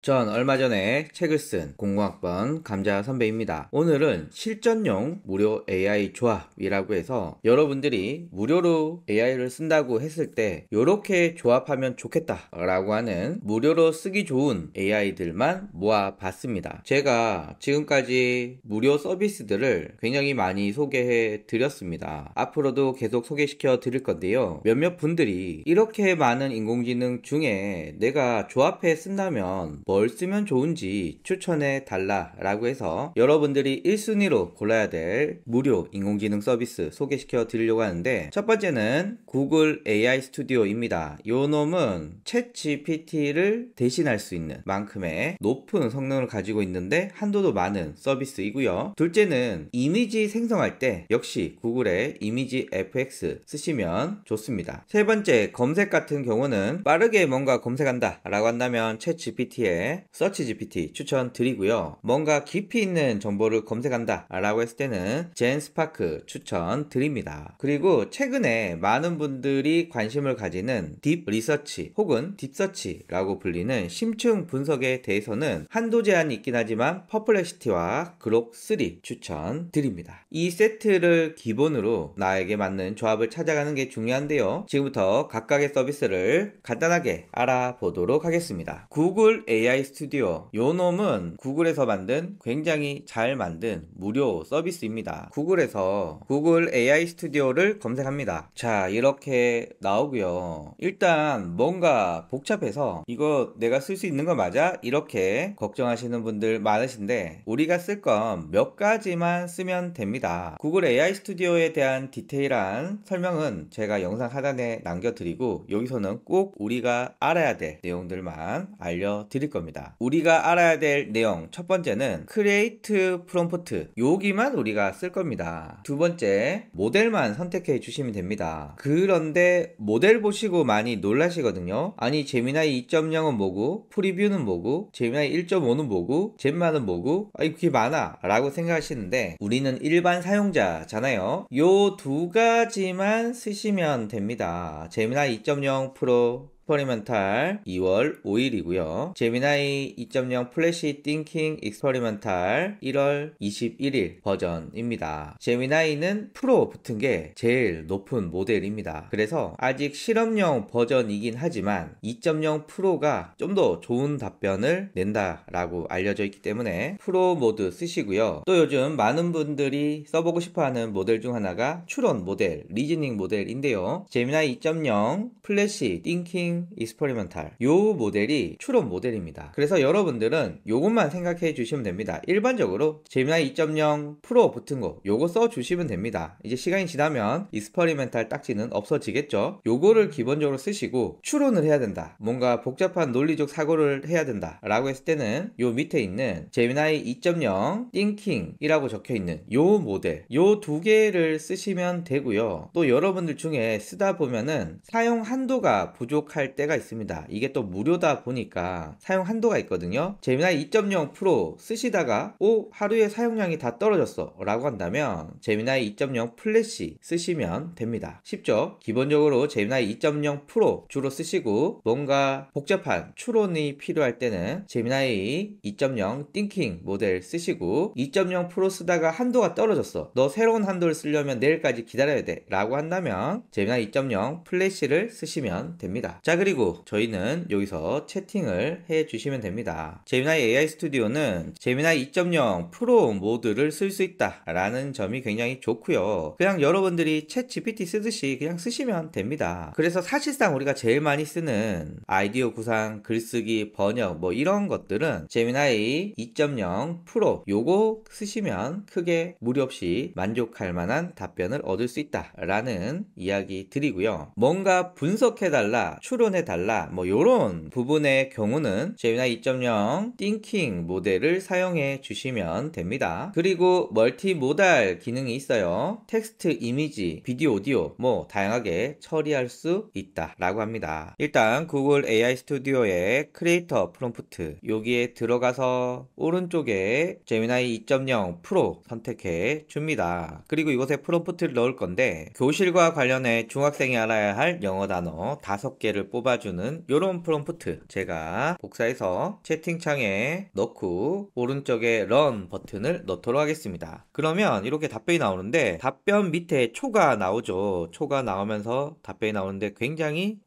전 얼마 전에 책을 쓴 공공학번 감자 선배입니다. 오늘은 실전용 무료 AI 조합이라고 해서 여러분들이 무료로 AI를 쓴다고 했을 때 이렇게 조합하면 좋겠다 라고 하는 무료로 쓰기 좋은 AI들만 모아봤습니다. 제가 지금까지 무료 서비스들을 굉장히 많이 소개해 드렸습니다. 앞으로도 계속 소개시켜 드릴 건데요. 몇몇 분들이 이렇게 많은 인공지능 중에 내가 조합해 쓴다면 뭘 쓰면 좋은지 추천해 달라 라고 해서 여러분들이 1순위로 골라야 될 무료 인공지능 서비스 소개시켜 드리려고 하는데, 첫 번째는 구글 AI 스튜디오입니다. 요 놈은 챗 GPT를 대신할 수 있는 만큼의 높은 성능을 가지고 있는데 한도도 많은 서비스이고요. 둘째는 이미지 생성할 때 역시 구글의 이미지 FX 쓰시면 좋습니다. 세 번째, 검색 같은 경우는 빠르게 뭔가 검색한다 라고 한다면 챗 GPT의 서치 GPT 추천드리고요. 뭔가 깊이 있는 정보를 검색한다 라고 했을 때는 젠스파크 추천드립니다. 그리고 최근에 많은 분들이 관심을 가지는 딥 리서치 혹은 딥서치라고 불리는 심층 분석에 대해서는 한도 제한이 있긴 하지만 퍼플렉시티와 그록3 추천드립니다. 이 세트를 기본으로 나에게 맞는 조합을 찾아가는 게 중요한데요. 지금부터 각각의 서비스를 간단하게 알아보도록 하겠습니다. 구글 AI 스튜디오, 요 놈은 구글에서 만든 굉장히 잘 만든 무료 서비스입니다. 구글에서 구글 AI 스튜디오를 검색합니다. 자, 이렇게 나오고요. 일단 뭔가 복잡해서 이거 내가 쓸 수 있는 거 맞아? 이렇게 걱정하시는 분들 많으신데, 우리가 쓸 건 몇 가지만 쓰면 됩니다. 구글 AI 스튜디오에 대한 디테일한 설명은 제가 영상 하단에 남겨드리고 여기서는 꼭 우리가 알아야 될 내용들만 알려드릴 겁니다. 우리가 알아야 될 내용, 첫 번째는 크리에이트 프롬프트, 여기만 우리가 쓸 겁니다. 두 번째, 모델만 선택해 주시면 됩니다. 그런데 모델 보시고 많이 놀라시거든요. 아니, 제미나이 2.0은 뭐고, 프리뷰는 뭐고, 제미나이 1.5는 뭐고, 젠마는 뭐고, 아니 그게 많아 라고 생각하시는데, 우리는 일반 사용자잖아요. 요 두 가지만 쓰시면 됩니다. 제미나이 2.0 프로 익스퍼리먼탈 2월 5일이고요. 제미나이 2.0 플래시 띵킹 익스퍼리먼탈 1월 21일 버전입니다. 제미나이는 프로 붙은 게 제일 높은 모델입니다. 그래서 아직 실험용 버전이긴 하지만 2.0 프로가 좀 더 좋은 답변을 낸다라고 알려져 있기 때문에 프로 모드 쓰시고요. 또 요즘 많은 분들이 써보고 싶어하는 모델 중 하나가 추론 모델, 리즈닝 모델인데요. 제미나이 2.0 플래시 띵킹 익스퍼리먼탈, 요 모델이 추론 모델입니다. 그래서 여러분들은 요것만 생각해 주시면 됩니다. 일반적으로 제미나이 2.0 프로 붙은 거 요거 써 주시면 됩니다. 이제 시간이 지나면 익스퍼리먼탈 딱지는 없어지겠죠. 요거를 기본적으로 쓰시고, 추론을 해야 된다, 뭔가 복잡한 논리적 사고를 해야 된다 라고 했을 때는 요 밑에 있는 제미나이 2.0 띵킹 이라고 적혀 있는 요 모델, 요 두 개를 쓰시면 되고요. 또 여러분들 중에 쓰다 보면은 사용 한도가 부족할 때가 있습니다. 이게 또 무료다 보니까 사용 한도가 있거든요. 제미나이 2.0 프로 쓰시다가 하루에 사용량이 다 떨어졌어 라고 한다면 제미나이 2.0 플래시 쓰시면 됩니다. 쉽죠? 기본적으로 제미나이 2.0 프로 주로 쓰시고, 뭔가 복잡한 추론이 필요할 때는 제미나이 2.0 띵킹 모델 쓰시고, 2.0 프로 쓰다가 한도가 떨어졌어, 너 새로운 한도를 쓰려면 내일까지 기다려야 돼 라고 한다면 제미나이 2.0 플래시를 쓰시면 됩니다. 자, 그리고 저희는 여기서 채팅을 해 주시면 됩니다. 제미나이 AI 스튜디오는 제미나이 2.0 프로 모드를 쓸 수 있다 라는 점이 굉장히 좋고요. 그냥 여러분들이 챗 GPT 쓰듯이 그냥 쓰시면 됩니다. 그래서 사실상 우리가 제일 많이 쓰는 아이디어 구상, 글쓰기, 번역 뭐 이런 것들은 제미나이 2.0 프로 요거 쓰시면 크게 무리 없이 만족할 만한 답변을 얻을 수 있다 라는 이야기 드리고요. 뭔가 분석해달라, 추론해달라 뭐 요런 부분의 경우는 제미나이 2.0 띵킹 모델을 사용해 주시면 됩니다. 그리고 멀티모달 기능이 있어요. 텍스트, 이미지, 비디오, 오디오 뭐 다양하게 처리할 수 있다 라고 합니다. 일단 구글 AI 스튜디오의 크리에이터 프롬프트, 여기에 들어가서 오른쪽에 제미나이 2.0 프로 선택해 줍니다. 그리고 이곳에 프롬프트를 넣을 건데, 교실과 관련해 중학생이 알아야 할 영어 단어 5개를 답변을 뽑아주는 이런 프롬프트 제가 복사해서 채팅창에 넣고 오른쪽에 런 버튼을 넣도록 하겠습니다. 그러면 이렇게 답변이 나오는데 답변 밑에 초가 나오죠. 초가 나오면서 답변이 나오는데 굉장히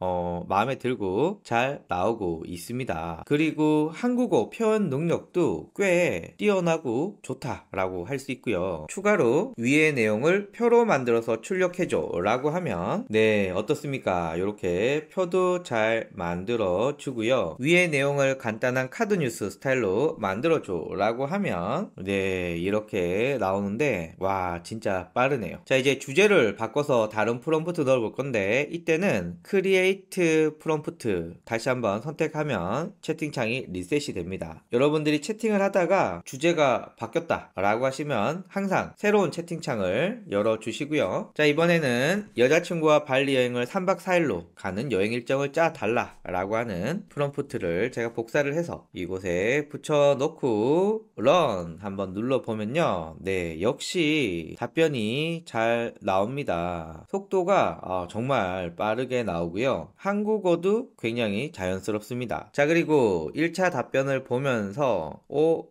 마음에 들고 잘 나오고 있습니다. 그리고 한국어 표현 능력도 꽤 뛰어나고 좋다라고 할 수 있고요. 추가로 위의 내용을 표로 만들어서 출력해줘 라고 하면 네 어떻습니까? 이렇게 표도 잘 만들어 주고요. 위의 내용을 간단한 카드 뉴스 스타일로 만들어줘 라고 하면 네 이렇게 나오는데 와 진짜 빠르네요. 자 이제 주제를 바꿔서 다른 프롬프트 넣어볼 건데 이때는 크리에이트 프롬프트 다시 한번 선택하면 채팅창이 리셋이 됩니다. 여러분들이 채팅을 하다가 주제가 바뀌었다 라고 하시면 항상 새로운 채팅창을 열어 주시고요. 자 이번에는 여자친구와 발리 여행을 3박 4일로 가는 여행 일정을 짜 달라 라고 하는 프롬프트를 제가 복사를 해서 이곳에 붙여 넣고 런 한번 눌러 보면요. 네 역시 답변이 잘 나옵니다. 속도가 정말 빠르게 나오고요. 한국어도 굉장히 자연스럽습니다. 자 그리고 1차 답변을 보면서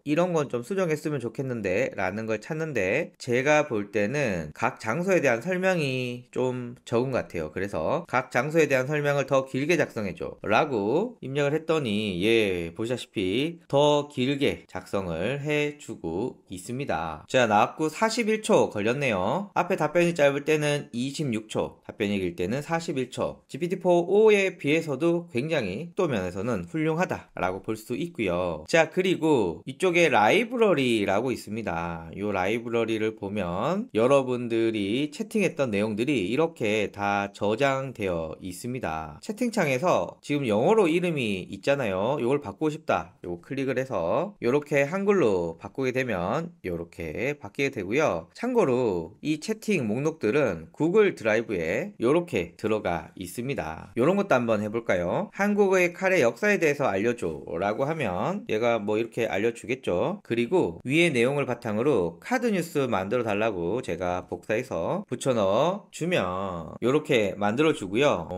이런 건 좀 수정했으면 좋겠는데 라는 걸 찾는데 제가 볼 때는 각 장소에 대한 설명이 좀 적은 것 같아요. 그래서 각 장소에 대한 설명을 더 길게 작성해줘 라고 입력을 했더니 예 보시다시피 더 길게 작성을 해주고 있습니다. 자 나왔고 41초 걸렸네요. 앞에 답변이 짧을 때는 26초 답변이 길 때는 41초 GPT-4.5에 비해서도 굉장히 속도 면에서는 훌륭하다 라고 볼 수 있고요. 자 그리고 이쪽에 라이브러리라고 있습니다. 이 라이브러리를 보면 여러분들이 채팅했던 내용들이 이렇게 다 저장되어 있습니다. 채팅창에서 지금 영어로 이름이 있잖아요. 이걸 바꾸고 싶다. 이거 클릭을 해서 이렇게 한글로 바꾸게 되면 이렇게 바뀌게 되고요. 참고로 이 채팅 목록들은 구글 드라이브에 이렇게 들어가 있습니다. 이런 것도 한번 해볼까요? 한국어의 칼의 역사에 대해서 알려줘 라고 하면 얘가 뭐 이렇게 알려주겠죠. 그리고 위의 내용을 바탕으로 카드 뉴스 만들어 달라고 제가 복사해서 붙여 넣어 주면 이렇게 만들어 주고요.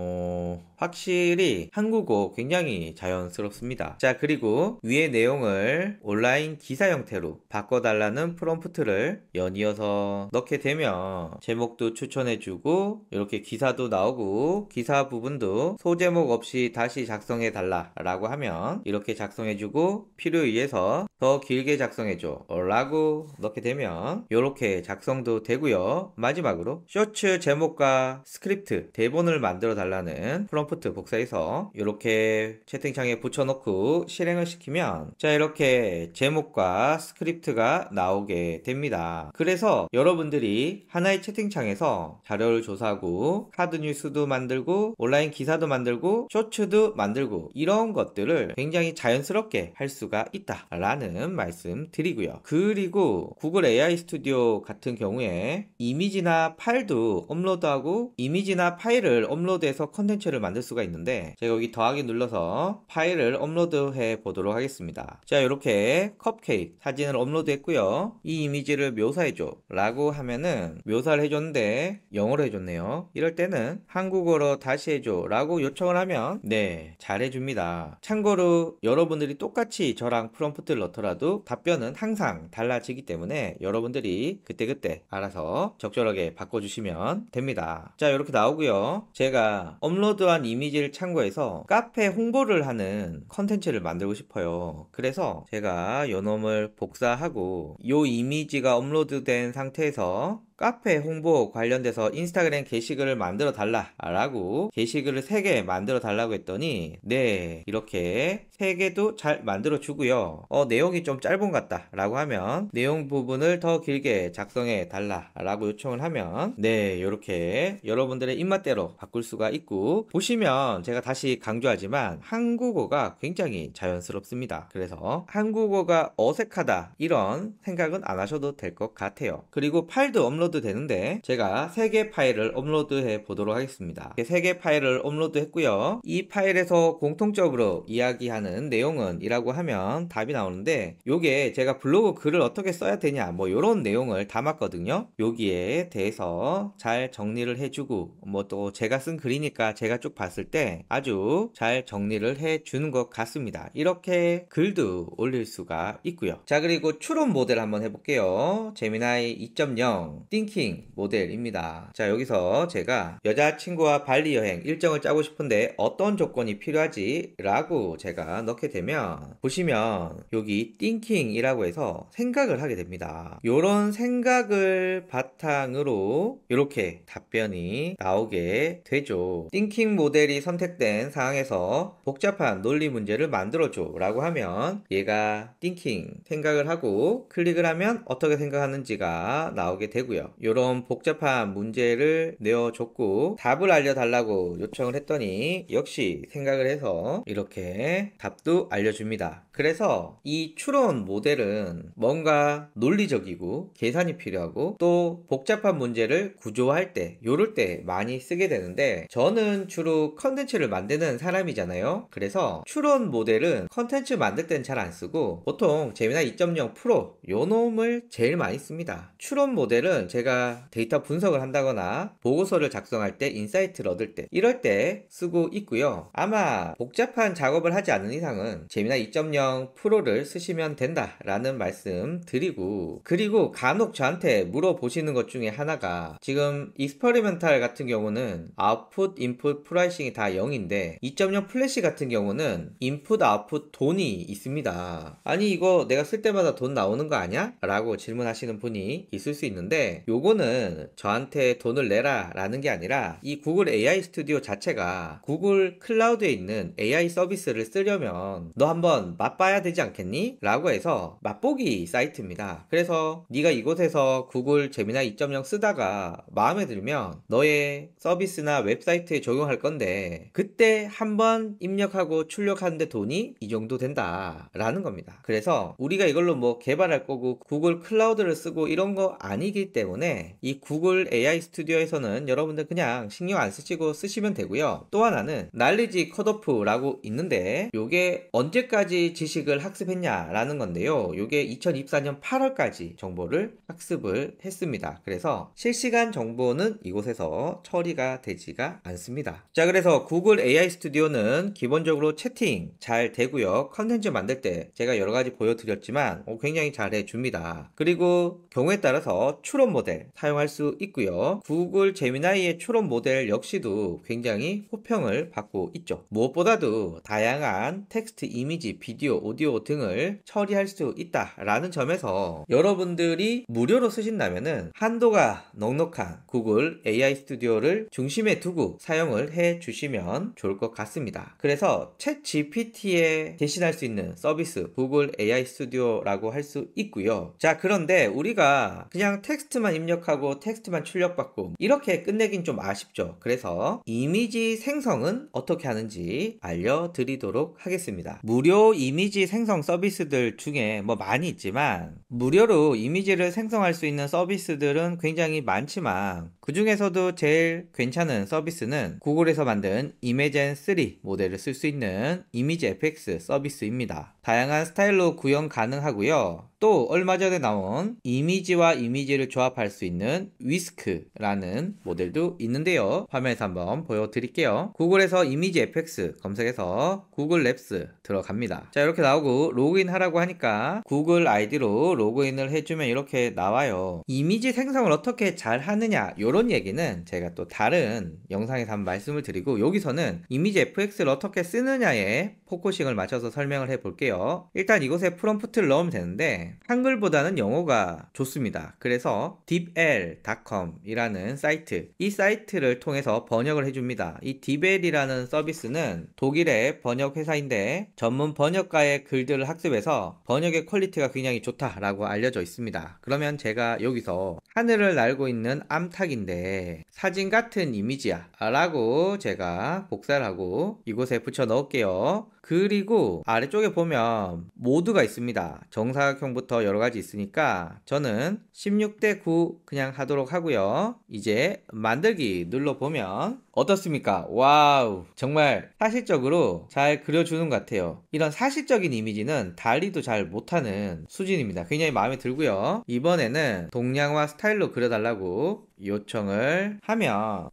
확실히 한국어 굉장히 자연스럽습니다. 자 그리고 위의 내용을 온라인 기사 형태로 바꿔달라는 프롬프트를 연이어서 넣게 되면 제목도 추천해주고 이렇게 기사도 나오고 기사 부분도 소제목 없이 다시 작성해 달라 라고 하면 이렇게 작성해주고 필요에 의해서 더 길게 작성해줘 라고 넣게 되면 이렇게 작성도 되고요. 마지막으로 쇼츠 제목과 스크립트 대본을 만들어 달라는 프롬프트 복사해서 이렇게 채팅창에 붙여놓고 실행을 시키면 자 이렇게 제목과 스크립트가 나오게 됩니다. 그래서 여러분들이 하나의 채팅창에서 자료를 조사하고 카드 뉴스도 만들고 온라인 기사도 만들고 쇼츠도 만들고 이런 것들을 굉장히 자연스럽게 할 수가 있다 라는 말씀 드리고요. 그리고 구글 AI 스튜디오 같은 경우에 이미지나 파일도 업로드하고 이미지나 파일을 업로드해서 컨텐츠를 만들 수가 있는데 제가 여기 더하기 눌러서 파일을 업로드해 보도록 하겠습니다. 자 이렇게 컵케이크 사진을 업로드 했고요. 이 이미지를 묘사해줘 라고 하면은 묘사를 해줬는데 영어로 해줬네요. 이럴 때는 한국어로 다시 해줘 라고 요청을 하면 네 잘해줍니다. 참고로 여러분들이 똑같이 저랑 프롬프트를 넣더라도 답변은 항상 달라지기 때문에 여러분들이 그때그때 알아서 적절하게 바꿔주시면 됩니다. 자 이렇게 나오고요. 제가 업로드한 이미지를 참고해서 카페 홍보를 하는 컨텐츠를 만들고 싶어요. 그래서 제가 요 놈을 복사하고 요 이미지가 업로드된 상태에서 카페 홍보 관련돼서 인스타그램 게시글을 만들어 달라 라고 게시글을 3개 만들어 달라고 했더니 네 이렇게 3개도 잘 만들어 주고요. 내용이 좀 짧은 것 같다 라고 하면 내용 부분을 더 길게 작성해 달라 라고 요청을 하면 네 이렇게 여러분들의 입맛대로 바꿀 수가 있고 보시면 제가 다시 강조하지만 한국어가 굉장히 자연스럽습니다. 그래서 한국어가 어색하다 이런 생각은 안 하셔도 될 것 같아요. 그리고 파일도 업로드 업로드 되는데 제가 3개 파일을 업로드해 보도록 하겠습니다. 3개 파일을 업로드 했고요. 이 파일에서 공통적으로 이야기하는 내용은 이라고 하면 답이 나오는데, 요게 제가 블로그 글을 어떻게 써야 되냐 뭐 요런 내용을 담았거든요. 여기에 대해서 잘 정리를 해주고, 뭐 또 제가 쓴 글이니까 제가 쭉 봤을 때 아주 잘 정리를 해주는 것 같습니다. 이렇게 글도 올릴 수가 있고요. 자, 그리고 추론 모델 한번 해볼게요. 제미나이 2.0 띵킹 모델입니다. 자, 여기서 제가 여자친구와 발리 여행 일정을 짜고 싶은데 어떤 조건이 필요하지? 라고 제가 넣게 되면 보시면 여기 띵킹이라고 해서 생각을 하게 됩니다. 요런 생각을 바탕으로 이렇게 답변이 나오게 되죠. 띵킹 모델이 선택된 상황에서 복잡한 논리 문제를 만들어줘 라고 하면 얘가 띵킹 생각을 하고 클릭을 하면 어떻게 생각하는지가 나오게 되고요. 요런 복잡한 문제를 내어줬고 답을 알려달라고 요청을 했더니 역시 생각을 해서 이렇게 답도 알려줍니다. 그래서 이 추론 모델은 뭔가 논리적이고 계산이 필요하고 또 복잡한 문제를 구조화할 때 요럴 때 많이 쓰게 되는데, 저는 주로 컨텐츠를 만드는 사람이잖아요. 그래서 추론 모델은 컨텐츠 만들 땐 잘 안 쓰고 보통 제미나이 2.0 프로 요 놈을 제일 많이 씁니다. 추론 모델은 제가 데이터 분석을 한다거나 보고서를 작성할 때, 인사이트를 얻을 때 이럴 때 쓰고 있고요. 아마 복잡한 작업을 하지 않는 이상은 제미나이 2.0 프로를 쓰시면 된다라는 말씀 드리고, 그리고 간혹 저한테 물어보시는 것 중에 하나가 지금 익스퍼리멘탈 같은 경우는 아웃풋, 인풋, 프라이싱이 다 0인데 2.0 플래시 같은 경우는 인풋, 아웃풋 돈이 있습니다. 아니 이거 내가 쓸 때마다 돈 나오는 거 아니야? 라고 질문하시는 분이 있을 수 있는데, 요거는 저한테 돈을 내라 라는 게 아니라 이 구글 AI 스튜디오 자체가 구글 클라우드에 있는 AI 서비스를 쓰려면 너 한번 맛봐야 되지 않겠니? 라고 해서 맛보기 사이트입니다. 그래서 네가 이곳에서 구글 제미나이 2.0 쓰다가 마음에 들면 너의 서비스나 웹사이트에 적용할 건데 그때 한번 입력하고 출력하는데 돈이 이 정도 된다 라는 겁니다. 그래서 우리가 이걸로 뭐 개발할 거고 구글 클라우드를 쓰고 이런 거 아니기 때문에 이 구글 AI 스튜디오에서는 여러분들 그냥 신경 안 쓰시고 쓰시면 되고요. 또 하나는 날리지 컷오프라고 있는데 요게 언제까지 지식을 학습했냐 라는 건데요. 요게 2024년 8월까지 정보를 학습을 했습니다. 그래서 실시간 정보는 이곳에서 처리가 되지가 않습니다. 자, 그래서 구글 AI 스튜디오는 기본적으로 채팅 잘 되고요. 컨텐츠 만들 때 제가 여러가지 보여드렸지만 굉장히 잘 해줍니다. 그리고 경우에 따라서 추론 모델 사용할 수 있고요. 구글 제미나이의 추론 모델 역시도 굉장히 호평을 받고 있죠. 무엇보다도 다양한 텍스트, 이미지, 비디오, 오디오 등을 처리할 수 있다라는 점에서 여러분들이 무료로 쓰신다면은 한도가 넉넉한 구글 AI 스튜디오를 중심에 두고 사용을 해 주시면 좋을 것 같습니다. 그래서 챗 GPT에 대신할 수 있는 서비스 구글 AI 스튜디오라고 할 수 있고요. 자, 그런데 우리가 그냥 텍스트만 입력하고 텍스트만 출력받고 이렇게 끝내긴 좀 아쉽죠. 그래서 이미지 생성은 어떻게 하는지 알려드리도록 하겠습니다. 무료 이미지 생성 서비스들 중에 뭐 많이 있지만 무료로 이미지를 생성할 수 있는 서비스들은 굉장히 많지만 그 중에서도 제일 괜찮은 서비스는 구글에서 만든 이미젠 3 모델을 쓸 수 있는 이미지 FX 서비스입니다. 다양한 스타일로 구현 가능하고요. 또 얼마 전에 나온 이미지와 이미지를 조합할 수 있는 위스크라는 모델도 있는데요. 화면에서 한번 보여드릴게요. 구글에서 이미지 FX 검색해서 구글 랩스 들어갑니다. 자, 이렇게 나오고 로그인 하라고 하니까 구글 아이디로 로그인을 해주면 이렇게 나와요. 이미지 생성을 어떻게 잘 하느냐 이런 얘기는 제가 또 다른 영상에서 한번 말씀을 드리고, 여기서는 이미지 FX를 어떻게 쓰느냐에 포커싱을 맞춰서 설명을 해볼게요. 일단 이곳에 프롬프트를 넣으면 되는데 한글보다는 영어가 좋습니다. 그래서 deepl.com 이라는 사이트, 이 사이트를 통해서 번역을 해줍니다. 이 deepl이라는 서비스는 독일의 번역 회사인데 전문 번역가의 글들을 학습해서 번역의 퀄리티가 굉장히 좋다라고 알려져 있습니다. 그러면 제가 여기서 하늘을 날고 있는 암탉인데 사진 같은 이미지야 라고 제가 복사를 하고 이곳에 붙여 넣을게요. 그리고 아래쪽에 보면 보시면 모드가 있습니다. 정사각형부터 여러 가지 있으니까 저는 16대 9 그냥 하도록 하고요. 이제 만들기 눌러보면 어떻습니까? 와우, 정말 사실적으로 잘 그려주는 것 같아요. 이런 사실적인 이미지는 달리도 잘 못하는 수준입니다. 굉장히 마음에 들고요. 이번에는 동양화 스타일로 그려달라고 요청을 하면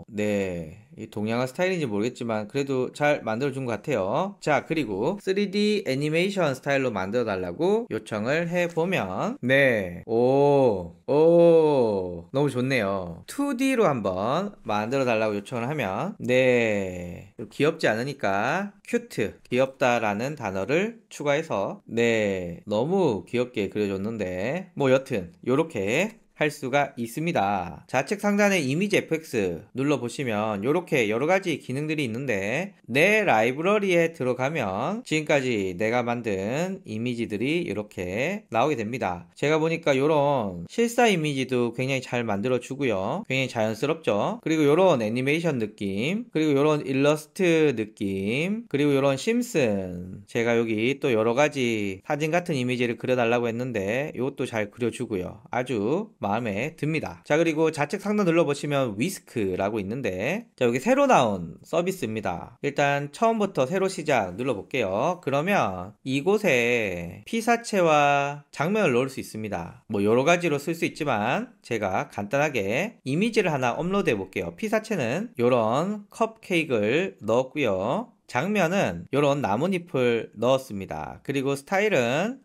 네, 이 동양화 스타일인지 모르겠지만 그래도 잘 만들어준 것 같아요. 자, 그리고 3D 애니메이션 스타일로 만들어 달라고 요청을 해보면 네, 너무 좋네요. 2D로 한번 만들어 달라고 요청을 하면 네, 귀엽지 않으니까 큐트, 귀엽다라는 단어를 추가해서 네, 너무 귀엽게 그려줬는데 뭐 여튼 요렇게 할 수가 있습니다. 좌측 상단에 이미지 FX 눌러보시면 이렇게 여러가지 기능들이 있는데 내 라이브러리에 들어가면 지금까지 내가 만든 이미지들이 이렇게 나오게 됩니다. 제가 보니까 이런 실사 이미지도 굉장히 잘 만들어 주고요. 굉장히 자연스럽죠. 그리고 이런 애니메이션 느낌, 그리고 이런 일러스트 느낌, 그리고 이런 심슨, 제가 여기 또 여러가지 사진 같은 이미지를 그려달라고 했는데 이것도 잘 그려주고요. 아주 마음에 듭니다. 자, 그리고 좌측 상단 눌러보시면 위스크라고 있는데 자, 여기 새로 나온 서비스입니다. 일단 처음부터 새로 시작 눌러볼게요. 그러면 이곳에 피사체와 장면을 넣을 수 있습니다. 뭐 여러가지로 쓸 수 있지만 제가 간단하게 이미지를 하나 업로드 해볼게요. 피사체는 이런 컵케이크를 넣었고요. 장면은 이런 나뭇잎을 넣었습니다. 그리고 스타일은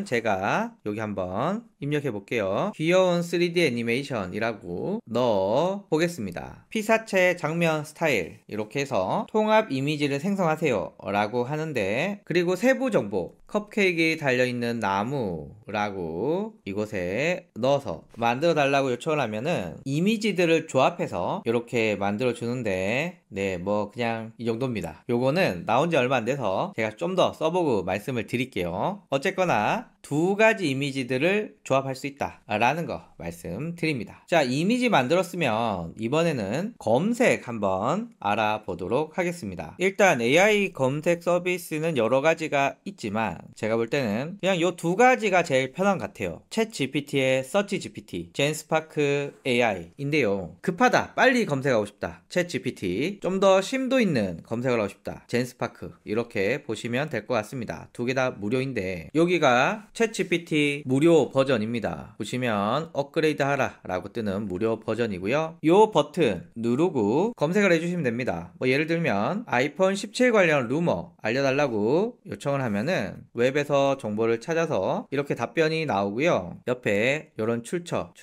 제가 여기 한번 입력해 볼게요. 귀여운 3D 애니메이션이라고 넣어 보겠습니다. 피사체 장면 스타일 이렇게 해서 통합 이미지를 생성하세요 라고 하는데, 그리고 세부 정보 컵케이크에 달려있는 나무라고 이곳에 넣어서 만들어 달라고 요청을 하면은 이미지들을 조합해서 이렇게 만들어 주는데 네, 뭐 그냥 이 정도입니다. 요거는 나온 지 얼마 안 돼서 제가 좀 더 써보고 말씀을 드릴게요. 어쨌거나 두 가지 이미지들을 조합할 수 있다 라는 거 말씀드립니다. 자, 이미지 만들었으면 이번에는 검색 한번 알아보도록 하겠습니다. 일단 AI 검색 서비스는 여러 가지가 있지만 제가 볼 때는 그냥 요 두 가지가 제일 편한 것 같아요. 챗 GPT의 서치 GPT, 젠스파크 AI인데요. 급하다, 빨리 검색하고 싶다, 챗 GPT. 좀 더 심도 있는 검색을 하고 싶다, 젠스파크. 이렇게 보시면 될 것 같습니다. 두 개 다 무료인데 여기가 챗 GPT 무료 버전입니다. 보시면 업그레이드 하라 라고 뜨는 무료 버전이고요. 요 버튼 누르고 검색을 해주시면 됩니다. 뭐 예를 들면 아이폰 17 관련 루머 알려달라고 요청을 하면은 웹에서 정보를 찾아서 이렇게 답변이 나오고요. 옆에 이런 출처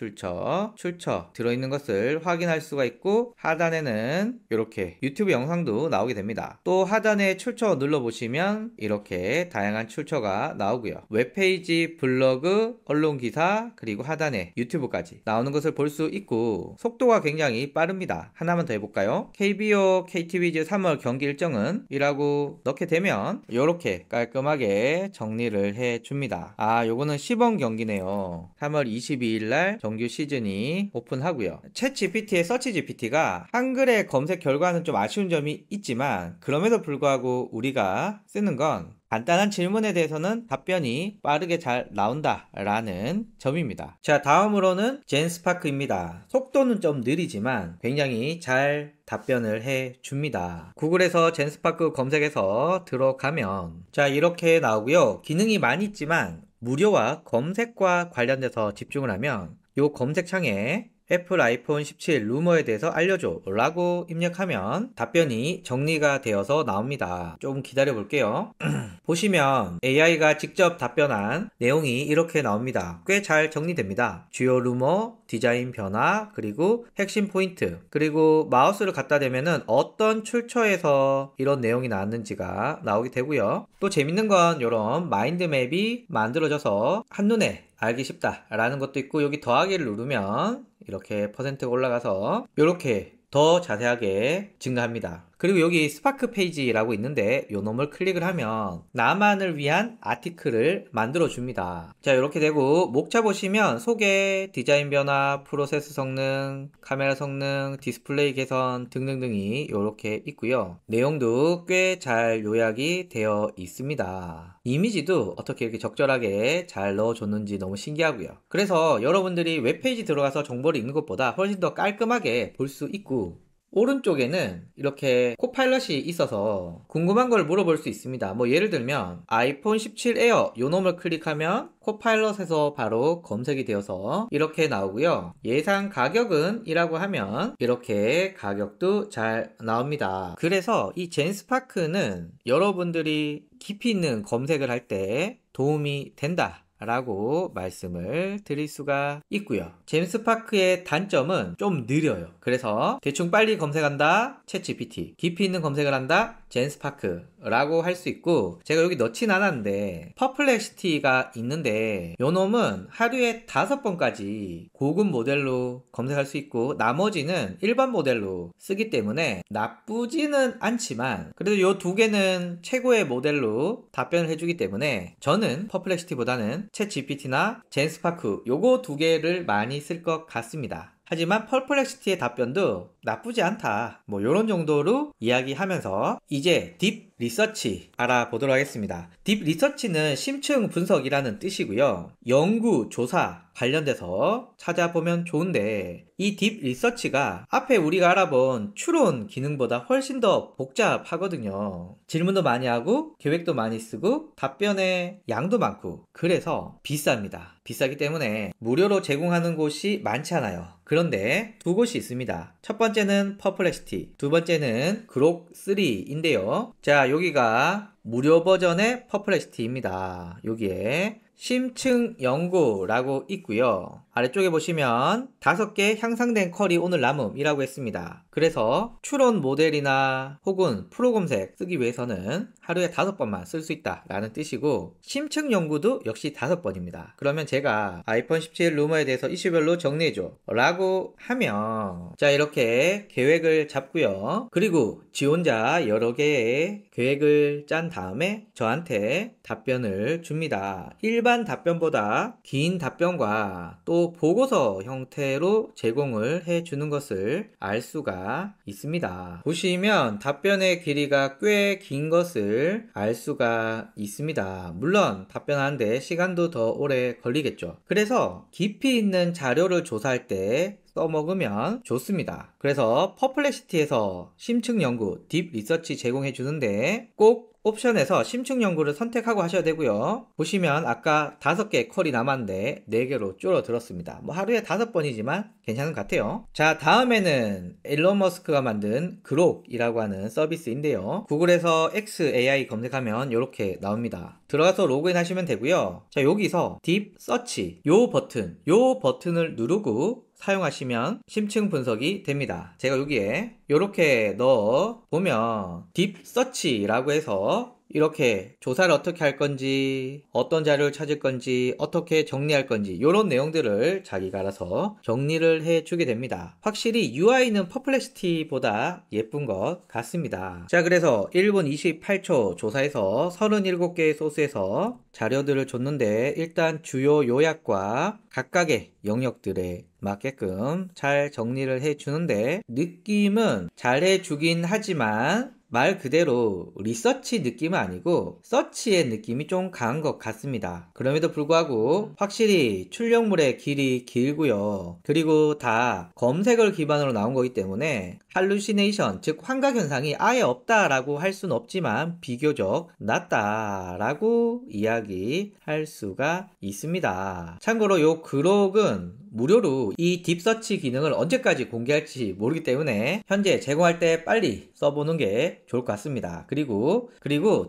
들어있는 것을 확인할 수가 있고, 하단에는 이렇게 유튜브 영상도 나오게 됩니다. 또 하단에 출처 눌러보시면 이렇게 다양한 출처가 나오고요. 웹페이지, 블로그, 언론기사, 그리고 하단에 유튜브까지 나오는 것을 볼 수 있고 속도가 굉장히 빠릅니다. 하나만 더 해볼까요? KBO, KT위즈 3월 경기 일정은? 이라고 넣게 되면 이렇게 깔끔하게 정리를 해줍니다. 아, 요거는 시범 경기네요. 3월 22일날 정규 시즌이 오픈하고요. 챗 GPT의 서치 GPT가 한글의 검색 결과는 좀 아쉬운 점이 있지만 그럼에도 불구하고 우리가 쓰는 건 간단한 질문에 대해서는 답변이 빠르게 잘 나온다 라는 점입니다. 자, 다음으로는 젠스파크입니다. 속도는 좀 느리지만 굉장히 잘 답변을 해줍니다. 구글에서 젠스파크 검색해서 들어가면 자, 이렇게 나오고요. 기능이 많이 있지만 무료와 검색과 관련돼서 집중을 하면 요 검색창에 애플 아이폰 17 루머에 대해서 알려줘 라고 입력하면 답변이 정리가 되어서 나옵니다. 좀 기다려 볼게요. 보시면 AI가 직접 답변한 내용이 이렇게 나옵니다. 꽤 잘 정리됩니다. 주요 루머, 디자인 변화, 그리고 핵심 포인트, 그리고 마우스를 갖다 대면은 어떤 출처에서 이런 내용이 나왔는지가 나오게 되고요. 또 재밌는 건 이런 마인드맵이 만들어져서 한눈에 알기 쉽다 라는 것도 있고, 여기 더하기를 누르면 이렇게 퍼센트가 올라가서 이렇게 더 자세하게 증가합니다. 그리고 여기 스파크 페이지라고 있는데 요 놈을 클릭을 하면 나만을 위한 아티클을 만들어 줍니다. 자, 이렇게 되고 목차 보시면 소개, 디자인 변화, 프로세스 성능, 카메라 성능, 디스플레이 개선 등등등이 이렇게 있고요. 내용도 꽤 잘 요약이 되어 있습니다. 이미지도 어떻게 이렇게 적절하게 잘 넣어줬는지 너무 신기하고요. 그래서 여러분들이 웹페이지 들어가서 정보를 읽는 것보다 훨씬 더 깔끔하게 볼 수 있고, 오른쪽에는 이렇게 코파일럿이 있어서 궁금한 걸 물어볼 수 있습니다. 뭐 예를 들면 아이폰 17 에어 요 놈을 클릭하면 코파일럿에서 바로 검색이 되어서 이렇게 나오고요. 예상 가격은 이라고 하면 이렇게 가격도 잘 나옵니다. 그래서 이 젠스파크는 여러분들이 깊이 있는 검색을 할 때 도움이 된다 라고 말씀을 드릴 수가 있고요. 젠스파크의 단점은 좀 느려요. 그래서 대충 빨리 검색한다 챗GPT, 깊이 있는 검색을 한다 젠스파크 라고 할 수 있고, 제가 여기 넣진 않았는데 퍼플렉시티가 있는데 요 놈은 하루에 5번까지 고급 모델로 검색할 수 있고 나머지는 일반 모델로 쓰기 때문에 나쁘지는 않지만 그래도 요 두 개는 최고의 모델로 답변을 해주기 때문에 저는 퍼플렉시티보다는 챗GPT나 젠스파크 요거 두 개를 많이 쓸 것 같습니다. 하지만 퍼플렉시티의 답변도 나쁘지 않다, 뭐 요런 정도로 이야기하면서 이제 딥 리서치 알아보도록 하겠습니다. 딥 리서치는 심층 분석이라는 뜻이고요. 연구, 조사 관련돼서 찾아보면 좋은데 이 딥 리서치가 앞에 우리가 알아본 추론 기능보다 훨씬 더 복잡하거든요. 질문도 많이 하고 계획도 많이 쓰고 답변의 양도 많고 그래서 비쌉니다. 비싸기 때문에 무료로 제공하는 곳이 많지 않아요. 그런데 두 곳이 있습니다. 첫 번째는 퍼플렉시티, 두 번째는 그록3인데요. 자, 여기가 무료 버전의 퍼플렉시티입니다. 여기에 심층 연구라고 있고요. 아래쪽에 보시면 5개 향상된 쿼리 오늘 남음이라고 했습니다. 그래서 추론 모델이나 혹은 프로 검색 쓰기 위해서는 하루에 5번만 쓸 수 있다 라는 뜻이고, 심층 연구도 역시 5번입니다. 그러면 제가 아이폰 17 루머에 대해서 이슈별로 정리해줘 라고 하면 자, 이렇게 계획을 잡고요. 그리고 지 혼자 여러 개의 계획을 짠 다음에 저한테 답변을 줍니다. 일반 답변보다 긴 답변과 또 보고서 형태로 제공을 해주는 것을 알 수가 있습니다. 보시면 답변의 길이가 꽤 긴 것을 알 수가 있습니다. 물론 답변하는데 시간도 더 오래 걸리겠죠. 그래서 깊이 있는 자료를 조사할 때 써먹으면 좋습니다. 그래서 퍼플렉시티에서 심층 연구, 딥 리서치 제공해 주는데 꼭 옵션에서 심층 연구를 선택하고 하셔야 되고요. 보시면 아까 5개 컬이 남았는데 4개로 줄어들었습니다. 뭐 하루에 5번이지만 괜찮은 것 같아요. 자, 다음에는 일론 머스크가 만든 그록이라고 하는 서비스인데요. 구글에서 XAI 검색하면 이렇게 나옵니다. 들어가서 로그인 하시면 되고요. 자, 여기서 딥 서치 요 버튼을 누르고 사용하시면 심층 분석이 됩니다. 제가 여기에 이렇게 넣어 보면 딥 서치라고 해서 이렇게 조사를 어떻게 할 건지, 어떤 자료를 찾을 건지, 어떻게 정리할 건지 이런 내용들을 자기가 알아서 정리를 해주게 됩니다. 확실히 UI는 퍼플렉시티보다 예쁜 것 같습니다. 자, 그래서 1분 28초 조사해서 37개의 소스에서 자료들을 줬는데 일단 주요 요약과 각각의 영역들에 맞게끔 잘 정리를 해주는데 느낌은 잘 해주긴 하지만 말 그대로 리서치 느낌은 아니고 서치의 느낌이 좀 강한 것 같습니다. 그럼에도 불구하고 확실히 출력물의 길이 길고요. 그리고 다 검색을 기반으로 나온 거기 때문에 할루시네이션, 즉 환각 현상이 아예 없다라고 할 수는 없지만 비교적 낫다라고 이야기할 수가 있습니다. 참고로 요 그록은 무료로 이 딥서치 기능을 언제까지 공개할지 모르기 때문에 현재 제공할 때 빨리 써보는 게 좋을 것 같습니다. 그리고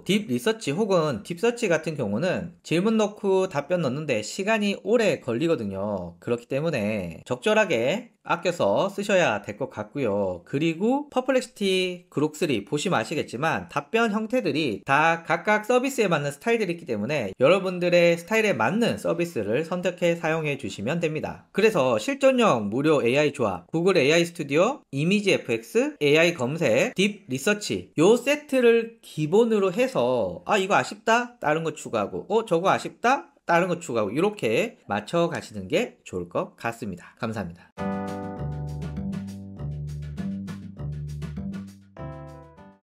딥 리서치 혹은 딥서치 같은 경우는 질문 넣고 답변 넣는데 시간이 오래 걸리거든요. 그렇기 때문에 적절하게 아껴서 쓰셔야 될 것 같고요. 그리고 퍼플렉시티 그록3 보시면 아시겠지만 답변 형태들이 다 각각 서비스에 맞는 스타일들이 있기 때문에 여러분들의 스타일에 맞는 서비스를 선택해 사용해 주시면 됩니다. 그래서 실전형 무료 AI 조합, 구글 AI 스튜디오, 이미지 FX, AI 검색, 딥 리서치 요 세트를 기본으로 해서 이거 아쉽다? 다른 거 추가하고 저거 아쉽다? 다른 거 추가하고 이렇게 맞춰 가시는 게 좋을 것 같습니다. 감사합니다.